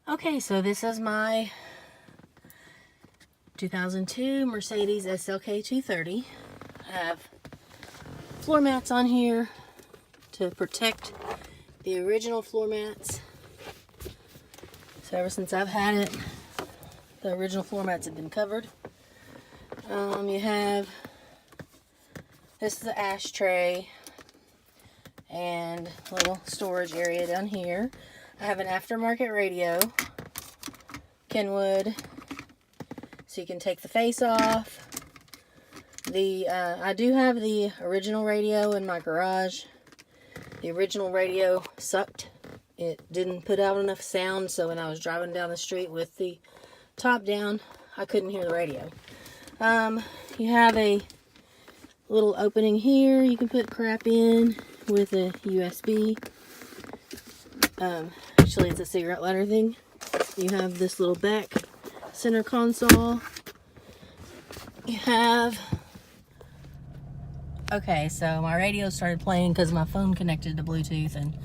Okay, so this is my 2002 Mercedes SLK 230. I have floor mats on here to protect the original floor mats. So ever since I've had it, the original floor mats have been covered. You have, this is the ashtray and a little storage area down here. I have an aftermarket radio, Kenwood, so you can take the face off. I do have the original radio in my garage. The original radio sucked. It didn't put out enough sound, so when I was driving down the street with the top down, I couldn't hear the radio. You have a little opening here you can put crap in with a USB. Actually, it's a cigarette lighter thing. You have this little back center console. You have... Okay, so my radio started playing because my phone connected to Bluetooth and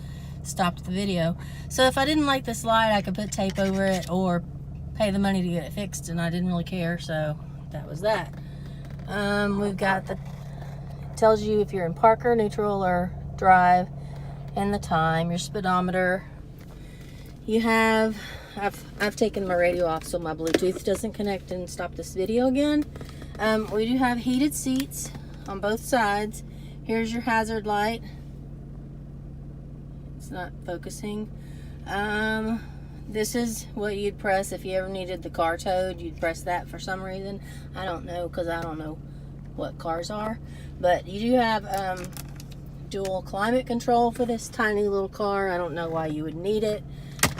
stopped the video. So if I didn't like the slide, I could put tape over it or pay the money to get it fixed, and I didn't really care, so that was that. We've got the... tells you if you're in parker, neutral, or drive, and the time, your speedometer. You have, I've taken my radio off so my Bluetooth doesn't connect and stop this video again. We do have heated seats on both sides. Here's your hazard light. It's not focusing. This is what you'd press if you ever needed the car towed. You'd press that for some reason. I don't know, because I don't know what cars are. But you do have dual climate control for this tiny little car. I don't know why you would need it.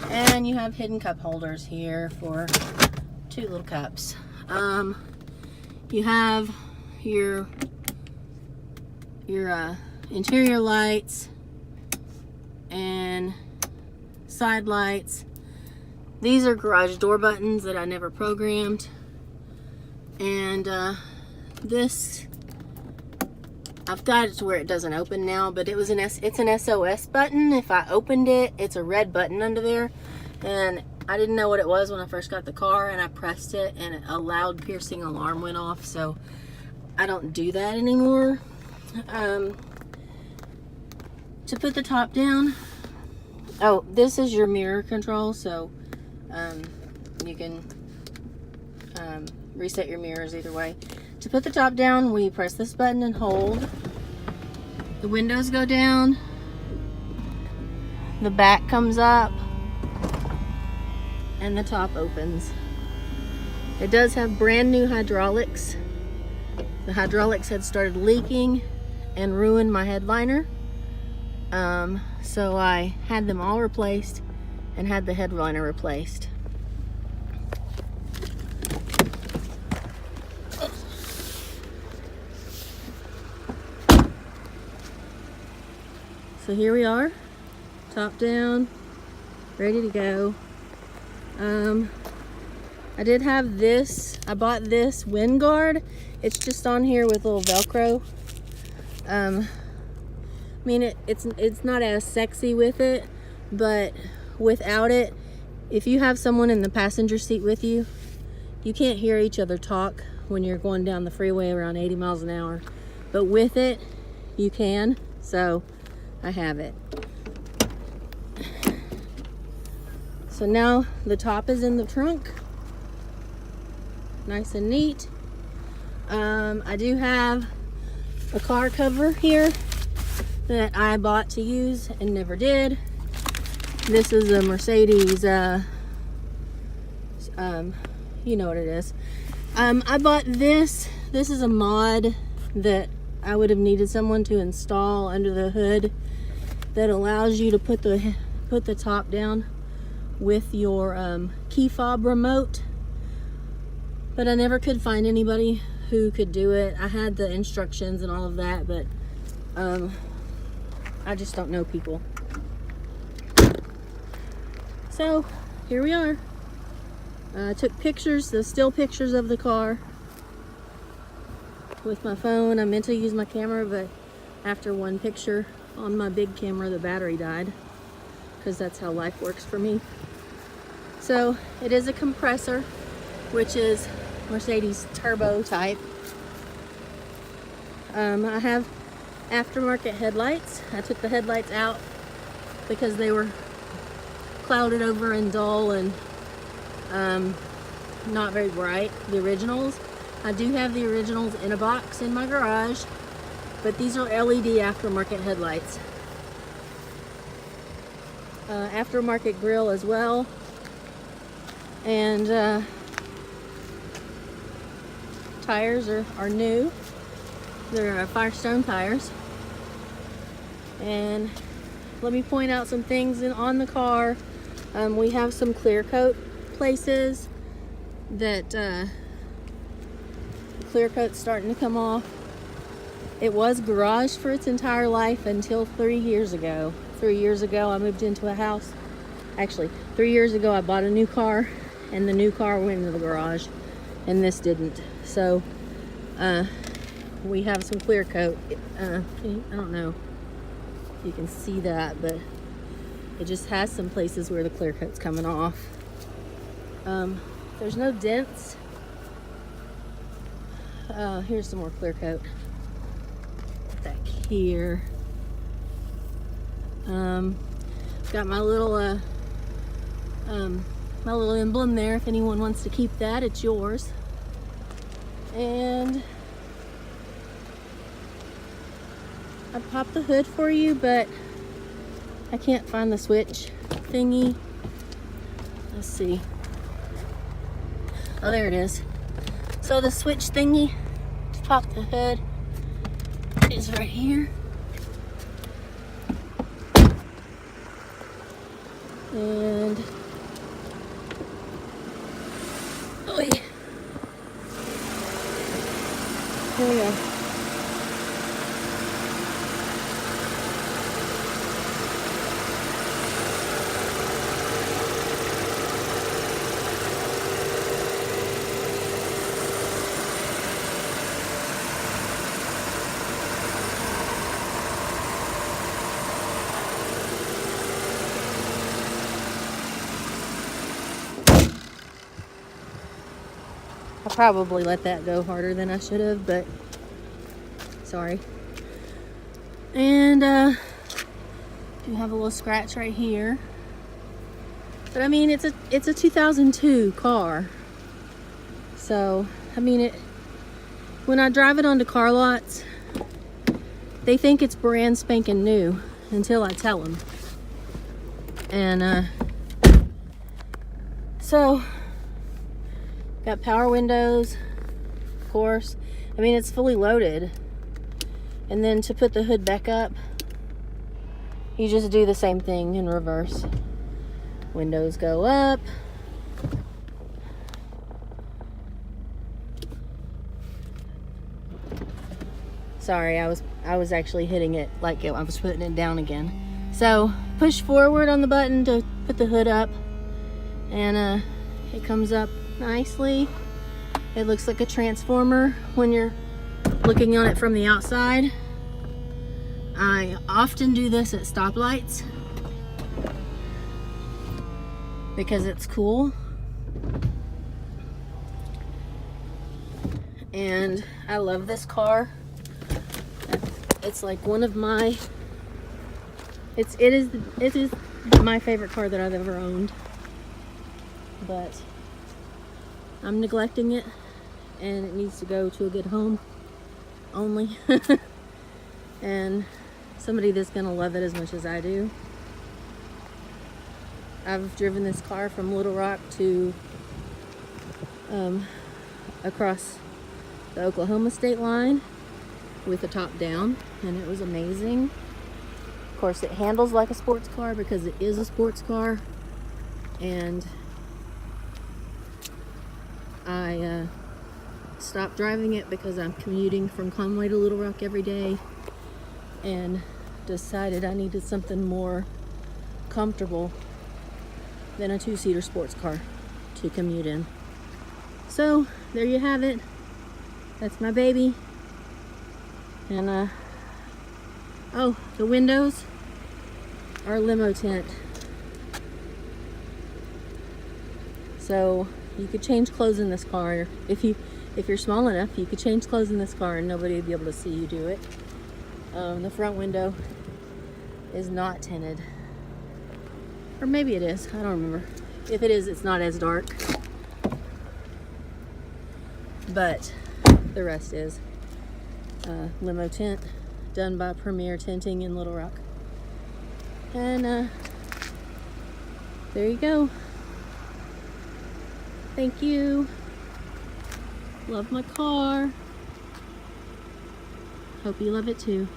And you have hidden cup holders here for 2 little cups. You have your interior lights and side lights. These are garage door buttons that I never programmed. And this, I've got it to where it doesn't open now, but it's an SOS button. If I opened it, it's a red button under there, and I didn't know what it was when I first got the car, and I pressed it and a loud piercing alarm went off, so I don't do that anymore. To put the top down, oh, this is your mirror control, so you can reset your mirrors either way. To put the top down, we press this button and hold. The windows go down. The back comes up. And the top opens. It does have brand new hydraulics. The hydraulics had started leaking and ruined my headliner. So I had them all replaced and had the headliner replaced. So here we are, top down, ready to go. I did have this, I bought this wind guard. It's just on here with a little Velcro. I mean, it's not as sexy with it, but without it, if you have someone in the passenger seat with you, you can't hear each other talk when you're going down the freeway around 80 miles an hour. But with it, you can, so I have it. So now the top is in the trunk. Nice and neat. I do have a car cover here that I bought to use and never did. This is a Mercedes, you know what it is. I bought this. This is a mod that I would have needed someone to install under the hood that allows you to put the top down with your key fob remote, but I never could find anybody who could do it. I had the instructions and all of that, but I just don't know people. So here we are. I took pictures, the still pictures of the car with my phone. I meant to use my camera, but after one picture on my big camera, the battery died, because that's how life works for me. So it is a compressor, which is Mercedes turbo type. I have aftermarket headlights. I took the headlights out because they were clouded over and dull and not very bright, the originals. I do have the originals in a box in my garage, but these are LED aftermarket headlights. Aftermarket grill as well, and tires are new. They're Firestone tires. And let me point out some things on the car. We have some clear coat places that clear coat's starting to come off. It was garaged for its entire life until 3 years ago. 3 years ago I moved into a house. Actually, 3 years ago I bought a new car, and the new car went into the garage and this didn't. So we have some clear coat. I don't know if you can see that, but it just has some places where the clear coat's coming off. There's no dents. Here's some more clear coat back here. Got my little emblem there. If anyone wants to keep that, it's yours. And I popped the hood for you, but I can't find the switch thingy. Let's see. Oh, there it is. So the switch thingy to pop the hood is right here. And oh yeah, here we go. I probably let that go harder than I should have, but sorry. And do have a little scratch right here. But I mean, it's a 2002 car. So, I mean, when I drive it onto car lots, they think it's brand spanking new until I tell them. And so got power windows, of course. I mean, it's fully loaded. And then to put the hood back up, you just do the same thing in reverse. Windows go up. Sorry, I was actually hitting it like I was putting it down again. So push forward on the button to put the hood up, and it comes up nicely. It looks like a transformer when you're looking on it from the outside. I often do this at stoplights because it's cool, and I love this car. It's like one of my it is my favorite car that I've ever owned, but I'm neglecting it, and it needs to go to a good home only. And somebody that's gonna love it as much as I do. I've driven this car from Little Rock to across the Oklahoma state line with the top down, and it was amazing. Of course, it handles like a sports car because it is a sports car, and I stopped driving it because I'm commuting from Conway to Little Rock every day, and decided I needed something more comfortable than a two-seater sports car to commute in. So there you have it. That's my baby. And oh, the windows are limo tint. So you could change clothes in this car. If you're small enough, you could change clothes in this car and nobody would be able to see you do it. The front window is not tinted. Or maybe it is, I don't remember. If it is, it's not as dark. But the rest is limo tint done by Premier Tinting in Little Rock. And there you go. Thank you. Love my car. Hope you love it too.